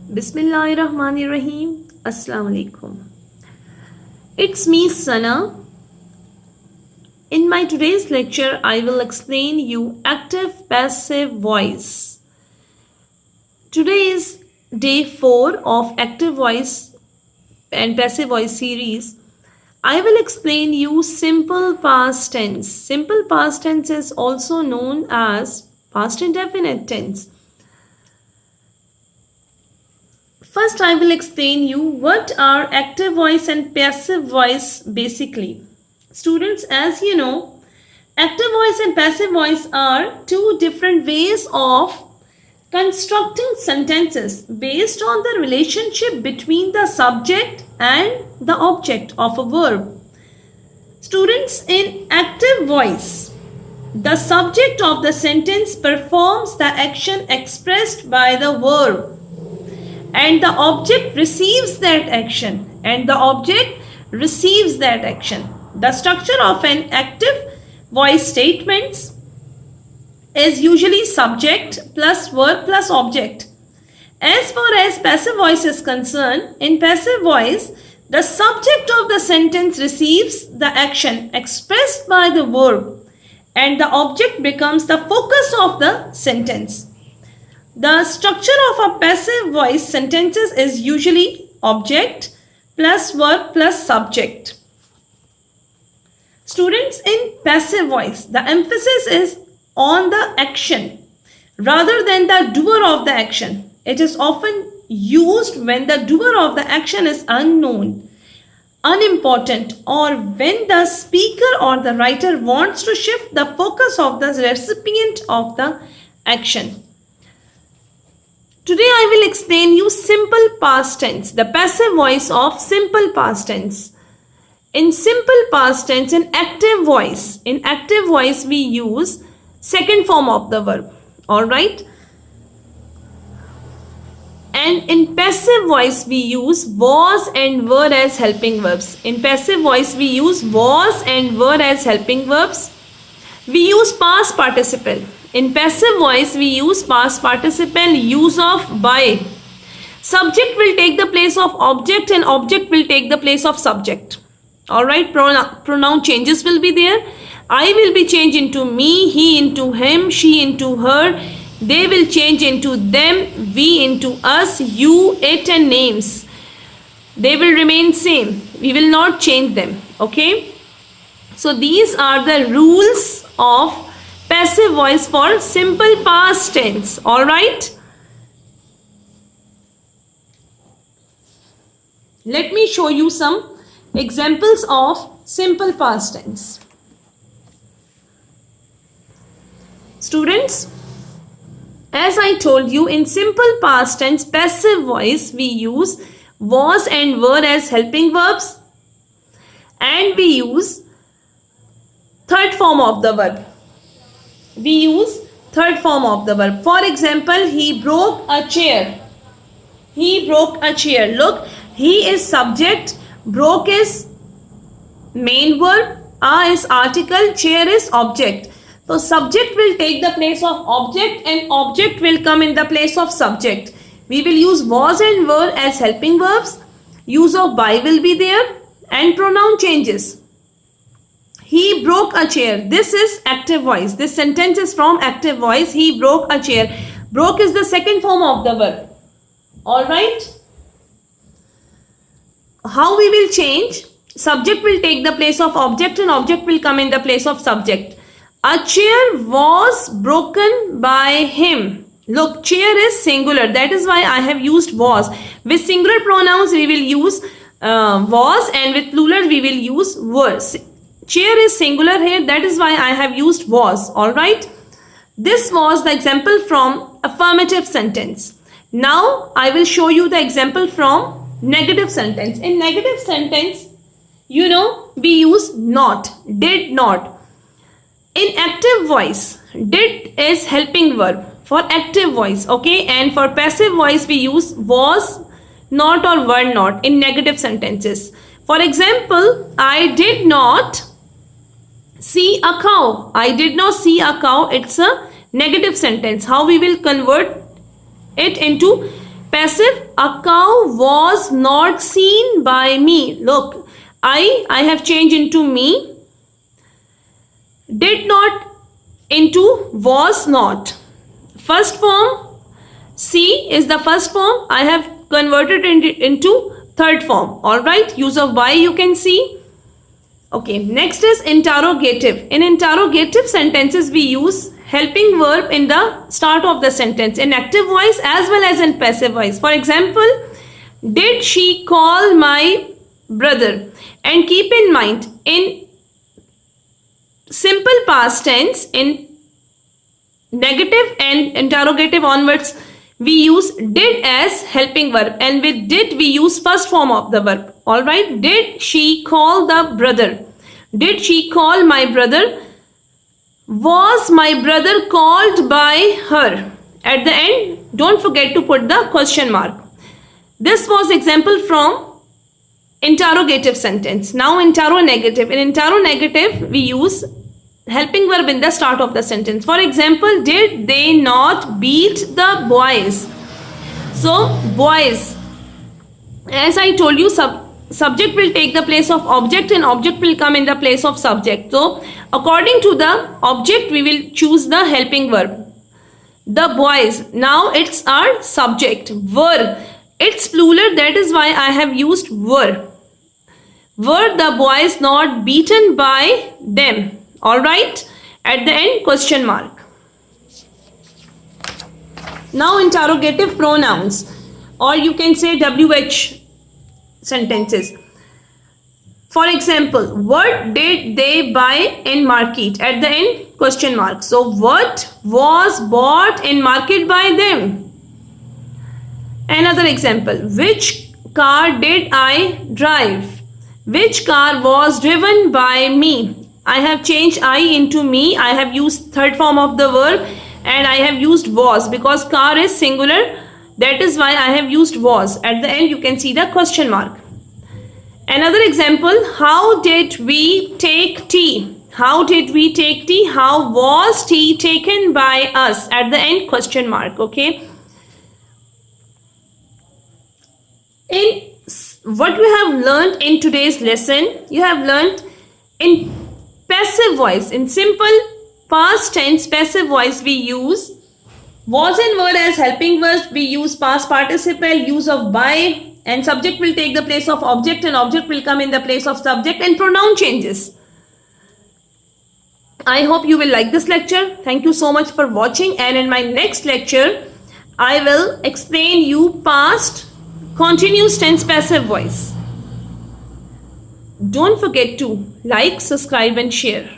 Bismillahirrahmanirrahim. Assalamu alaikum. It's me Sana. In my today's lecture, I will explain you active passive voice. Today is day 4 of active voice and passive voice series. I will explain you simple past tense. Simple past tense is also known as past indefinite tense. First, I will explain you what are active voice and passive voice basically. Students, as you know, active voice and passive voice are two different ways of constructing sentences based on the relationship between the subject and the object of a verb. Students, in active voice, the subject of the sentence performs the action expressed by the verb, and the object receives that action, The structure of an active voice statements is usually subject plus verb plus object. As far as passive voice is concerned, in passive voice, the subject of the sentence receives the action expressed by the verb, and the object becomes the focus of the sentence. The structure of a passive voice sentences is usually object plus verb plus subject. Students, in passive voice, the emphasis is on the action rather than the doer of the action. It is often used when the doer of the action is unknown, unimportant, or when the speaker or the writer wants to shift the focus of the recipient of the action. Today I will explain you simple past tense, the passive voice of simple past tense. In simple past tense, in active voice we use second form of the verb. Alright? And in passive voice we use was and were as helping verbs. In passive voice we use was and were as helping verbs. We use past participle. In passive voice, we use past participle use of by. Subject will take the place of object and object will take the place of subject. Alright, pronoun changes will be there. I will be changed into me, he into him, she into her. They will change into them, we into us, you, it and names. They will remain same. We will not change them. Okay. So these are the rules of passive voice for simple past tense. Alright. Let me show you some examples of simple past tense. Students, as I told you, in simple past tense passive voice we use was and were as helping verbs, and we use third form of the verb. For example, he broke a chair. Look, he is subject, broke is main verb, a is article, chair is object. So subject will take the place of object and object will come in the place of subject. We will use was and were as helping verbs. Use of by will be there and pronoun changes. He broke a chair. This is active voice. This sentence is from active voice. He broke a chair. Broke is the second form of the verb. Alright. How we will change? Subject will take the place of object and object will come in the place of subject. A chair was broken by him. Look, chair is singular. That is why I have used was. With singular pronouns we will use was, and with plural we will use were. Chair is singular here, that is why I have used was. Alright. This was the example from affirmative sentence. Now I will show you the example from negative sentence. In negative sentence, you know, we use not, did not. In active voice, did is helping verb for active voice, okay, and for passive voice we use was, not or were not in negative sentences. For example, I did not see a cow. I did not see a cow. It's a negative sentence. How we will convert it into Passive, a cow was not seen by me. Look, I have changed into me. Did not into was not. First form, see is the first form. I have converted into third form. Alright, use of by you can see. Okay, next is interrogative. In interrogative sentences, we use helping verb in the start of the sentence in active voice as well as in passive voice. For example, did she call my brother? And keep in mind, in simple past tense, in negative and interrogative onwards, we use did as helping verb, and with did we use first form of the verb. Alright, did she call the brother? Did she call my brother? Was my brother called by her? At the end, don't forget to put the question mark. This was example from interrogative sentence. Now interrogative. In interrogative, we use helping verb in the start of the sentence. For example, did they not beat the boys? So, boys. As I told you, subject will take the place of object and object will come in the place of subject. So, according to the object, we will choose the helping verb. The boys. Now, it's our subject. Were. It's plural. That is why I have used were. Were the boys not beaten by them? Alright. At the end, question mark. Now, interrogative pronouns. Or you can say WH sentences. For example, what did they buy in market? At the end, question mark. So, what was bought in market by them? Another example, which car did I drive? Which car was driven by me? I have changed I into me. I have used third form of the verb and I have used was because car is singular. That is why I have used was. At the end, you can see the question mark. Another example, how did we take tea? How did we take tea? How was tea taken by us? At the end, question mark. Okay. In what we have learned in today's lesson, you have learned in passive voice. In simple past tense passive voice, we use was and were as helping verbs. We use past participle, use of by, and subject will take the place of object and object will come in the place of subject, and pronoun changes. I hope you will like this lecture. Thank you so much for watching, and in my next lecture, I will explain you past continuous tense passive voice. Don't forget to like, subscribe and share.